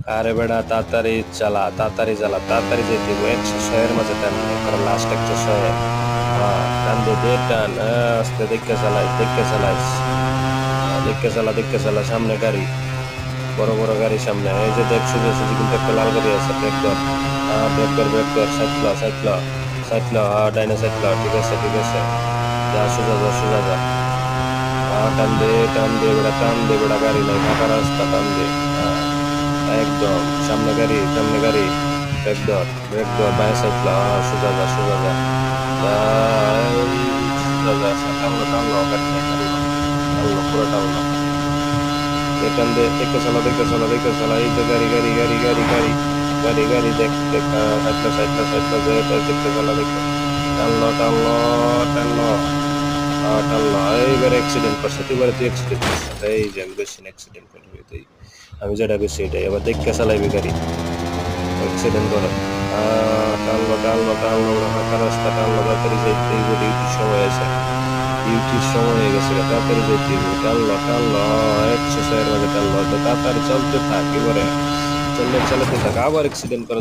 আরে বেড়া তাড়াতাড়ি চালা, তাড়াতাড়ি চালা, তাড়াতাড়ি যেতে হবে। 100 এর মাঝে টান করে লাস্ট 100। হ্যাঁ টান দে টান, আস্তে দেখে চালাই, দেখে চালাইস, দেখে চালা, দেখে চালা। সামনে গাড়ি, বড় বড় গাড়ি সামনে। এই যে দেখ সোজা সুজি কিন্তু একটা লাল গাড়ি আছে, ব্রেক ধর। ব্রেক ধর, ব্রেক ধর, সাইড ল, সাইড ল, সাইড ল, ডাইনে সাইড ল। ঠিক আছে, ঠিক আছে, যা সোজা যা, সোজা যা। টান দে বেড়া, টান দে বেড়া, গাড়ি নাই, ফাঁকা রাস্তা, টান দে। আহ, একদম সামনে গাড়ি, সামনে গাড়ি। ব্রেক ধর, বাঁয়ে সাইড ল, সোজা যা, সোজা যা, যা, এই, সোজা যা। টানলো, টানলো, গাড়ি নাই, টানলো, টানলো, পুরো টানলো। টান দে, দেখতে চালা, দেখতে চালা, দেখতে চালা। এই যে গাড়ি, গাড়ি, গাড়ি, গাড়ি, গাড়ি, গাড়ি, গাড়ি, দেখ দেখ, সাইড ল, সাইড ল, সাইড ল, দেখতে চালা, দেখতে। টানলো, টানলো, টানলো, টানলো। এইবার অ্যাক্সিডেন্ট করছে, তুই অ্যাক্সিডেন্ট করছে। এই যে আমি বেশি অ্যাক্সিডেন্ট করবি তুই, আমি যেটা বেশি এটাই। এবার দেখতে চালাইবি গাড়ি, অ্যাক্সিডেন্ট করে। টানলো, টানলো, টানলো, ওরা ফাঁকা রাস্তা, টানলো, তাড়াতাড়ি যাইতে হইব, ডিউটির সময় আছে, ডিউটির সময় হয়ে গেছে, তাড়াতাড়ি যাইতে হইব। টানলো, টানলো, 100 মাঝে টানলো, তো তাড়াতাড়ি চলতে থাক। এবারে চলতে চালাতে থাক, আবার অ্যাক্সিডেন্ট করে,